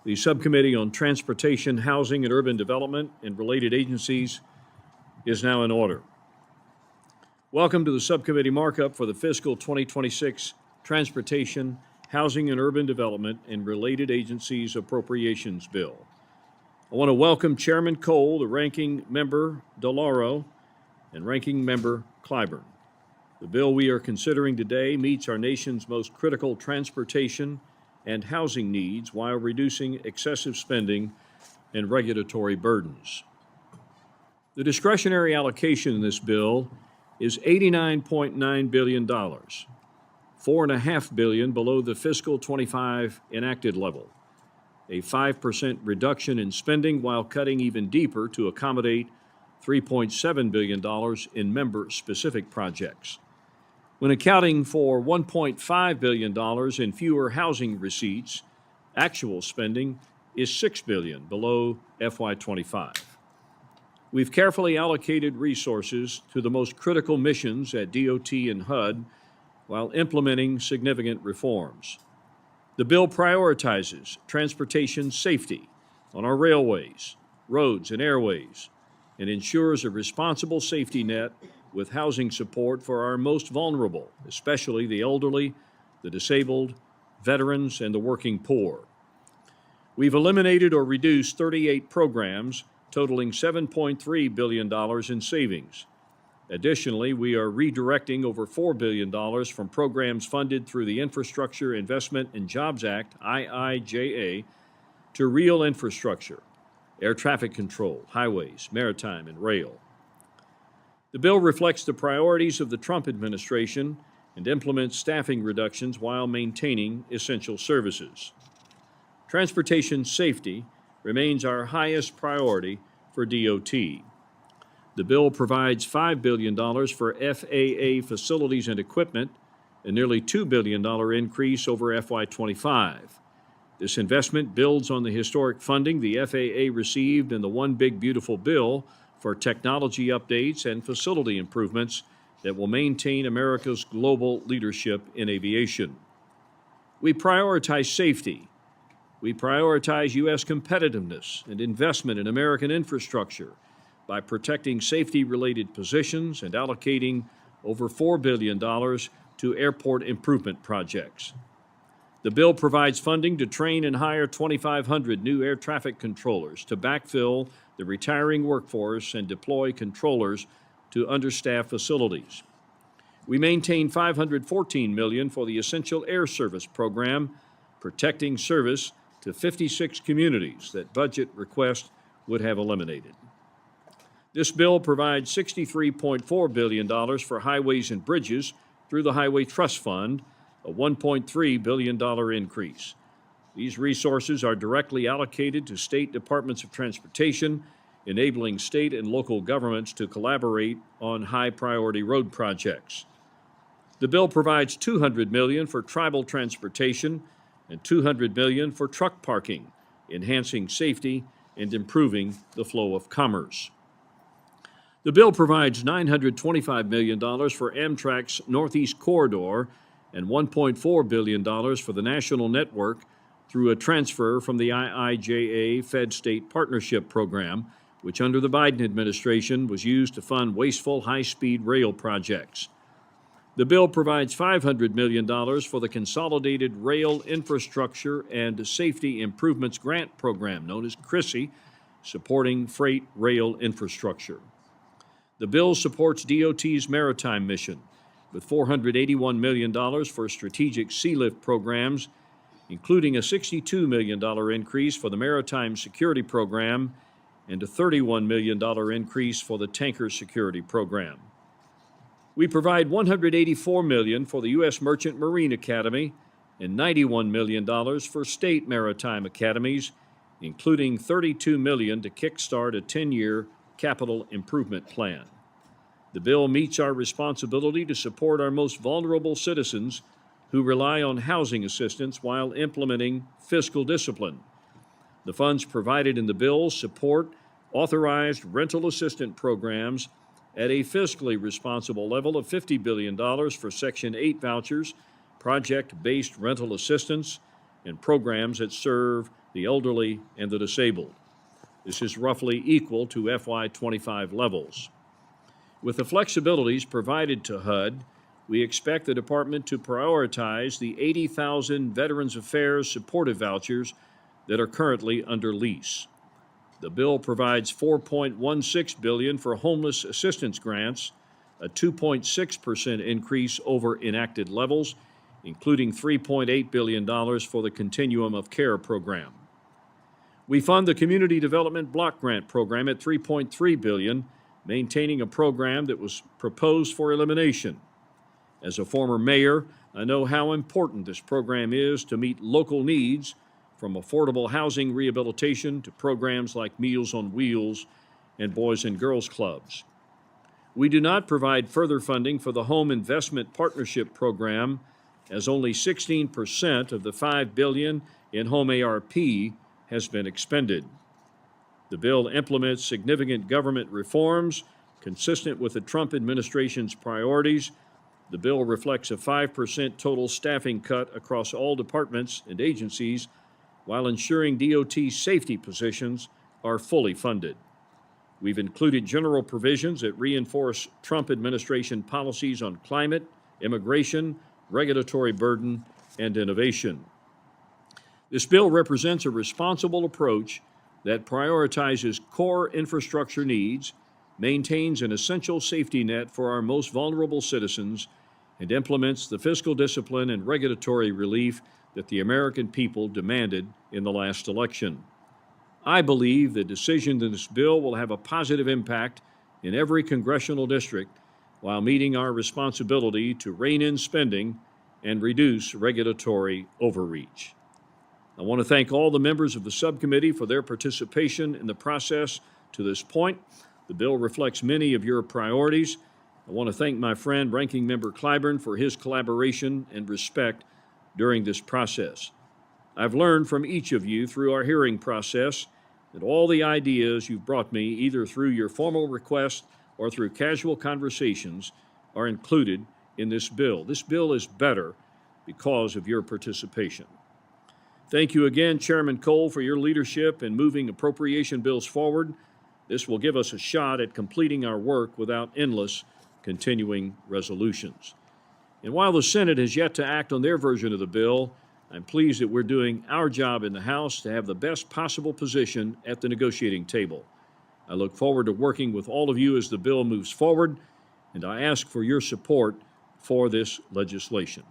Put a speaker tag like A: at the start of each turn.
A: The Subcommittee on Transportation, Housing, and Urban Development and related agencies is now in order. Welcome to the Subcommittee Markup for the Fiscal 2026 Transportation, Housing, and Urban Development and related agencies Appropriations Bill. I want to welcome Chairman Cole, the Ranking Member DeLauro, and Ranking Member Clyburn. The bill we are considering today meets our nation's most critical transportation and housing needs while reducing excessive spending and regulatory burdens. The discretionary allocation in this bill is $89.9 billion, $4.5 billion below the fiscal 25 enacted level, a 5% reduction in spending while cutting even deeper to accommodate $3.7 billion in member-specific projects. When accounting for $1.5 billion in fewer housing receipts, actual spending is $6 billion below FY25. We've carefully allocated resources to the most critical missions at DOT and HUD while implementing significant reforms. The bill prioritizes transportation safety on our railways, roads, and airways, and ensures a responsible safety net with housing support for our most vulnerable, especially the elderly, the disabled, veterans, and the working poor. We've eliminated or reduced 38 programs totaling $7.3 billion in savings. Additionally, we are redirecting over $4 billion from programs funded through the Infrastructure Investment and Jobs Act, IIJA, to real infrastructure, air traffic control, highways, maritime, and rail. The bill reflects the priorities of the Trump administration and implements staffing reductions while maintaining essential services. Transportation safety remains our highest priority for DOT. The bill provides $5 billion for FAA facilities and equipment, a nearly $2 billion increase over FY25. This investment builds on the historic funding the FAA received in the One Big Beautiful Bill for technology updates and facility improvements that will maintain America's global leadership in aviation. We prioritize safety. We prioritize U.S. competitiveness and investment in American infrastructure by protecting safety-related positions and allocating over $4 billion to airport improvement projects. The bill provides funding to train and hire 2,500 new air traffic controllers to backfill the retiring workforce and deploy controllers to understaffed facilities. We maintain $514 million for the Essential Air Service program, protecting service to 56 communities that budget requests would have eliminated. This bill provides $63.4 billion for highways and bridges through the Highway Trust Fund, a $1.3 billion increase. These resources are directly allocated to state departments of transportation, enabling state and local governments to collaborate on high-priority road projects. The bill provides $200 million for tribal transportation and $200 million for truck parking, enhancing safety and improving the flow of commerce. The bill provides $925 million for Amtrak's Northeast Corridor and $1.4 billion for the national network through a transfer from the IIJA Fed-State Partnership Program, which under the Biden administration was used to fund wasteful high-speed rail projects. The bill provides $500 million for the Consolidated Rail Infrastructure and Safety Improvements Grant Program, known as CRISI, supporting freight rail infrastructure. The bill supports DOT's maritime mission, with $481 million for strategic sea-lift programs, including a $62 million increase for the Maritime Security Program and a $31 million increase for the Tanker Security Program. We provide $184 million for the U.S. Merchant Marine Academy and $91 million for state maritime academies, including $32 million to kickstart a 10-year capital improvement plan. The bill meets our responsibility to support our most vulnerable citizens who rely on housing assistance while implementing fiscal discipline. The funds provided in the bill support authorized rental assistance programs at a fiscally responsible level of $50 billion for Section 8 vouchers, project-based rental assistance, and programs that serve the elderly, and the disabled. This is roughly equal to FY25 levels. With the flexibilities provided to HUD, we expect the department to prioritize the 80,000 Veterans Affairs supportive vouchers that are currently under lease. The bill provides $4.16 billion for homeless assistance grants, a 2.6% increase over enacted levels, including $3.8 billion for the Continuum of Care program. We fund the Community Development Block Grant program at $3.3 billion, maintaining a program that was proposed for elimination. As a former mayor, I know how important this program is to meet local needs, from affordable housing rehabilitation to programs like Meals on Wheels and Boys and Girls Clubs. We do not provide further funding for the Home Investment Partnership Program, as only 16% of the $5 billion in Home ARP has been expended. The bill implements significant government reforms consistent with the Trump administration's priorities. The bill reflects a 5% total staffing cut across all departments and agencies, while ensuring DOT safety positions are fully funded. We've included general provisions that reinforce Trump administration policies on climate, immigration, regulatory burden, and innovation. This bill represents a responsible approach that prioritizes core infrastructure needs, maintains an essential safety net for our most vulnerable citizens, and implements the fiscal discipline and regulatory relief that the American people demanded in the last election. I believe the decision in this bill will have a positive impact in every congressional district while meeting our responsibility to rein in spending and reduce regulatory overreach. I want to thank all the members of the subcommittee for their participation in the process to this point. The bill reflects many of your priorities. I want to thank my friend, Ranking Member Clyburn, for his collaboration and respect during this process. I've learned from each of you through our hearing process that all the ideas you've brought me, either through your formal request or through casual conversations, are included in this bill. This bill is better because of your participation. Thank you again, Chairman Cole, for your leadership in moving appropriation bills forward. This will give us a shot at completing our work without endless continuing resolutions. And while the Senate has yet to act on their version of the bill, I'm pleased that we're doing our job in the House to have the best possible position at the negotiating table. I look forward to working with all of you as the bill moves forward, and I ask for your support for this legislation.